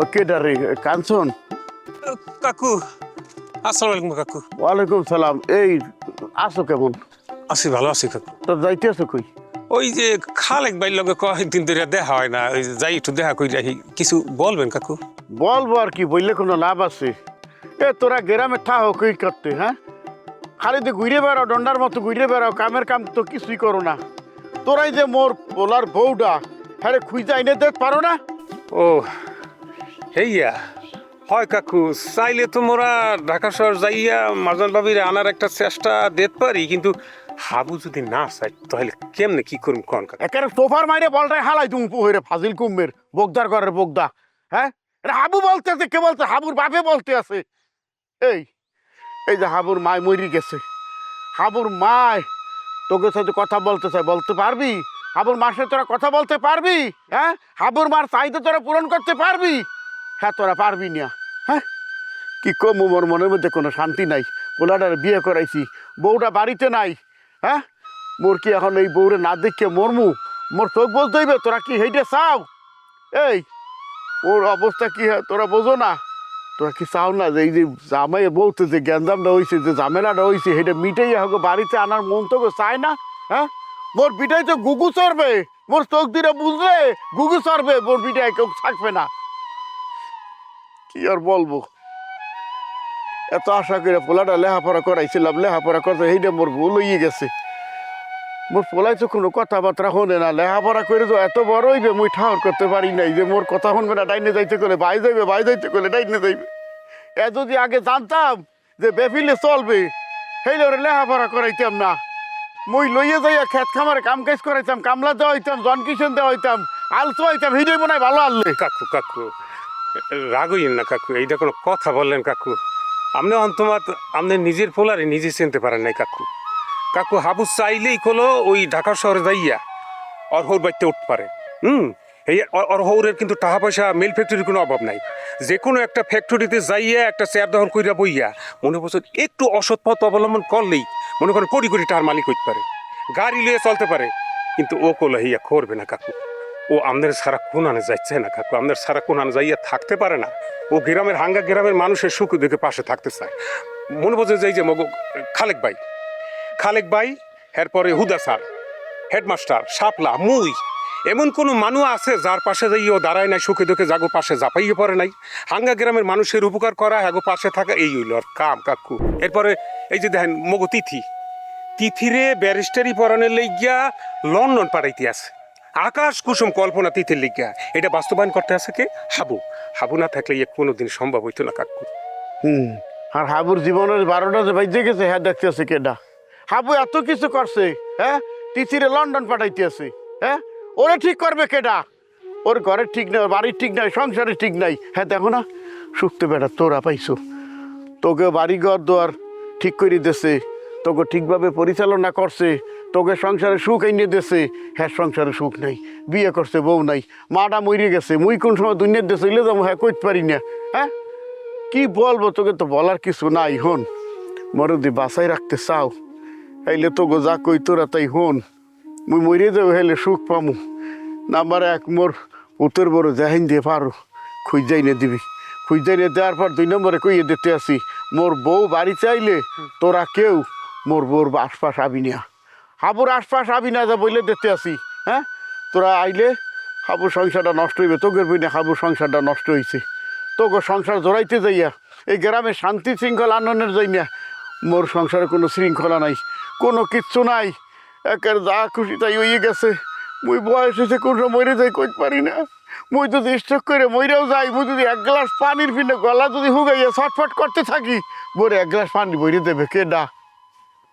ওকে ডারে কাঞ্চন। কাকু আসসালামু আলাইকুম কাকু। ওয়ালাইকুম সালাম। এই আছো কেমন? আছি, ভালো আছি কাকু। তো যাইতে আছো কই? ওই যে খালেক ভাইয়ের লগে কয়েকদিন ধরে দেখা হয় না, ওই যাই একটু দেখা করি রাখি। কিছু বলবেন কাকু? বলবো আর কি, বললে কোনো লাভ আছে? এ তোরা গ্রামে থাও কই করতে, হ্যাঁ? খালি তো ঘুরে বেড়াও, ডন্ডার মতো ঘুরে বেড়াও, কামের কাম তো কিছুই করো না। তোরাই যে মোর পোলার বউডা, হ্যাঁ রে, খুঁজা এনে দেখতে পারো না? ও হেইয়া, হয় কাকু, চাইলে তো মোরা ঢাকা শহর যাইয়া মারজান ভাবির আনার একটা চেষ্টা দেখতে পারি, কিন্তু হাবু যদি না চাই তাহলে কেমনে কি করুম কন কাকু? একেবারে সোফার মাইরে বলটাই হালাই তুমি পুহরে ফাজিল কুম্বের বোগদার ঘরের বোগদা, হ্যাঁ? এটা হাবু বলতে আছে, কে বলতে? হাবুর বাপে বলতে আছে। এই এই যে হাবুর মায় মরি গেছে, হাবুর মায় তোকে সাথে কথা বলতে চাই, বলতে পারবি? হাবুর মার সাথে তোরা কথা বলতে পারবি? হ্যাঁ, হাবুর মার চাইতে তোরা পূরণ করতে পারবি? হ্যাঁ, তোরা পারবি না। হ্যাঁ, কি কম, মোর মনের মধ্যে কোনো শান্তি নাই। পোলাটার বিয়ে করাইছি, বউটা বাড়িতে নাই। হ্যাঁ, মোর কি এখন এই বউরে না দেখে মরমু? মোর চোখ বলতে হইবে, তোরা কি হেইটে চাও? এই ওর অবস্থা কি হয় তোরা বোঝো না? তোরা কি চাও না যে এই যে জামাই বলতে যে গ্যাঞ্জামটা হয়েছে, যে ঝামেলাটা হয়েছে, সেটা মিটাই হোক, বাড়িতে আনার মন তো চায় না? হ্যাঁ, মোর বিটাই তো গুগু চড়বে, মোর চোখ দিয়ে বুঝলে গুগু চড়বে, মোর বিটায় কেউ থাকবে না। কি আর বলবো, এত আশা করে পোলাটা লেখাপড়া করাইছিলাম, লেখাপড়া করতে সেইটা মোর ভুল হয়ে গেছে। মোর পোলাই তো কোনো কথাবার্তা শোনে না, লেখাপড়া করে তো এত বড় হইবে মুই ঠাওর করতে পারি নাই যে মোর কথা শুনবে না, ডাইনে যাইতে গেলে বাই যাইবে, বাই যাইতে গেলে ডাইনে যাইবে। এ যদি আগে জানতাম যে বেফিলে চলবে, সেইলে ওরা লেখাপড়া করাইতাম না। মুই লইয়ে যাইয়া খেত খামারে কাম কাজ করাইতাম, কামলা দেওয়া হইতাম, জন কিষণ দেওয়া হইতাম, আলসো হইতাম, হিডে মনে হয় ভালো আনলে। কাকু কাকু রাগইন না কাকু, এইটা কোনো কথা বললেন কাকু? আপনি অন্তমাত আপনি নিজের পোলারে নিজে চিনতে পারেন নাই কাকু। কাকু হাবু চাইলেই কলো ওই ঢাকা শহরে যাইয়া ওর হৌর বাড়িতে উঠতে পারে। এই ওর হৌরের কিন্তু টাকা পয়সা, মিল ফ্যাক্টরির কোনো অভাব নাই। যে কোনো একটা ফ্যাক্টরিতে যাইয়া একটা চেয়ার দখল কইরা বইয়া মনে বছর একটু অসৎ পথ অবলম্বন করলেই মনে করেন কোটি কোটি টাকার মালিক হইতে পারে, গাড়ি লিয়ে চলতে পারে। কিন্তু ও কলো হইয়া করবে না কাকু। ও আমাদের সারা কোনানে যাচ্ছে না কাকু, আমাদের সারা কোনানে যাইয়া থাকতে পারে না। ও গ্রামের হাঙ্গা গ্রামের মানুষের সুখ দেখে পাশে থাকতে চায়। মনে বোঝে যে এই যে মগ খালেক ভাই, খালেক ভাই, এরপরে হুদা স্যার, হেডমাস্টার, শাপলা, মুই, এমন কোনো মানুষ আছে যার পাশে যাইও দাঁড়ায় নাই, সুখে দুঃখে জাগো পাশে জাপাইয়ে পড়ে নাই। হাঙ্গা গ্রামের মানুষের উপকার করা, হ্যাগো পাশে থাকা, এই হইল আর কাম কাকু। এরপরে এই যে দেখেন মগো তিথি, তিথিরে ব্যারিস্টারি পড়ানোর লেগিয়া লন্ডন পাঠাইতে আছে। আকাশ কুসুম কল্পনা তিথির লেগিয়া, এটা বাস্তবায়ন করতে আছে কে? হাবু। হাবু না থাকলে ইয়ে কোনোদিন সম্ভব হইতো না কাকু। আর হাবুর জীবনের 12টা যে বাইজে গেছে, হ্যাঁ দেখতে আছে কেডা? হাবু এত কিছু করছে, হ্যাঁ, তিথিরে লন্ডন পাঠাইতে আছে, হ্যাঁ, ওরে ঠিক করবে কেডা? ওর ঘরের ঠিক নাই, ওর বাড়ির ঠিক নাই, সংসারের ঠিক নাই। হ্যাঁ দেখো না, সুখতে বেটা তোরা পাইছো, তোকে বাড়ি ঘর দোয়ার ঠিক করে দিয়েছে, তোকে ঠিকভাবে পরিচালনা করছে, তোকে সংসারে সুখ এনে দিয়েছে। হ্যাঁ, সংসারে সুখ নাই, বিয়ে করছে, বউ নাই, মাটা মরে গেছে, মুই কোন সময় দুনিয়ার দেশে এলে যাবো, হ্যাঁ কইতে পারি না। হ্যাঁ, কি বলবো, তোকে তো বলার কিছু নাই। হন, মরে যদি বাঁচাই রাখতে চাও, এইলে তোকে যা কই তোরা তাই হন। মুই মরে যাবো, হেলে সুখ পামু। নাম্বার 1, মোর উত্তর বড় জাহিন দিয়ে পারো, খুঁজাই নিয়ে দিবি। খুঁজাই নিয়ে দেওয়ার পর 2 নম্বরে কইয়ে দিতে আসি, মোর বউ বাড়ি চাইলে তোরা কেউ মোর বউর আশপাশ আবি না, হাবুর আশপাশ আবি না, যা বইলে দিতে আসি। হ্যাঁ, তোরা আইলে হাবুর সংসারটা নষ্ট হইবে, তোকের বই না হাবুর সংসারটা নষ্ট হয়েছে। তোকে সংসার জড়াইতে যাইয়া এই গ্রামে শান্তি শৃঙ্খলা আনন্দের যাই না, মোর সংসারে কোনো শৃঙ্খলা নাই, কোনো কিচ্ছু নাই। একের যা খুশি তাই হয়ে গেছে। মুই বয়স হয়েছে, কোন সময় মরে যাই কইতে পারি না। মুই যদি স্ট্রোক করে মরেও যাই, মুই যদি 1 গ্লাস পানির ফিনে গলা যদি হুগাইয়া ছটফট করতে থাকি, মোর 1 গ্লাস পানি বইরে দেবে কে ডা?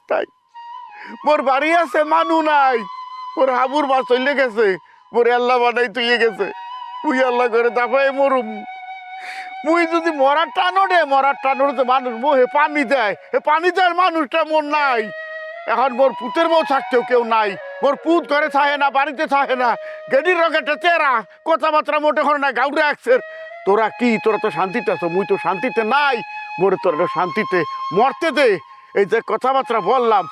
তাই মোর বাড়ি আছে, মানু নাই, মোর হাবুর মা চলে গেছে, মোর আল্লাহ বানাই তুইয়ে গেছে, মুই আল্লাহ করে দাফাই মরুম। মুই যদি মরার টানো রে, মরার টানো তো মানুষ মোহে পানি দেয়, এ পানি দেওয়ার মানুষটা মোর নাই। এখন মোর পুতের বউ থাকতেও কেউ নাই, মোর পুত ঘরে থাকে না, বাড়িতে থাকে না, গেডির রকেটে চেরা, কথাবার্তা মোটে করে না, গাউরে একসের। তোরা কি, তোরা তো শান্তিতে আছো, মুই তো শান্তিতে নাই। মোরে তোরা শান্তিতে মরতে দে। এই যে কথাবার্তা বললাম,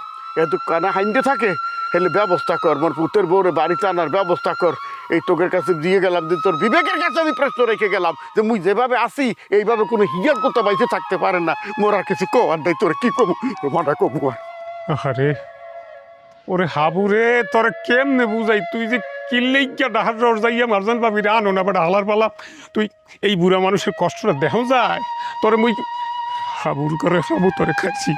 এত কানা হাইন্দে থাকে, হেলে ব্যবস্থা কর, মোর পুতের বউরে বাড়িতে আনার ব্যবস্থা কর। এই তোকের কাছে দিয়ে গেলাম, যে তোর বিবেকের কাছে আমি প্রশ্ন রেখে গেলাম যে মুই যেভাবে আসি এইভাবে কোনো হিয়ার কোথা বাইতে থাকতে পারে না। মোর আর কিছু কবার নাই, তোর কি কমু মানা কমু আর। আরে ওরে হাবুরে তোরে কেমনে বুঝাই, তুই যে কিনলেই কে ডাহার রস যাইয়া মারজান পাবি রে আনো না বেটা হালার পালা। তুই এই বুড়া মানুষের কষ্টটা দেহ যায় তোরে মুই হাবুর করে হাবু তোরে খাচ্ছি।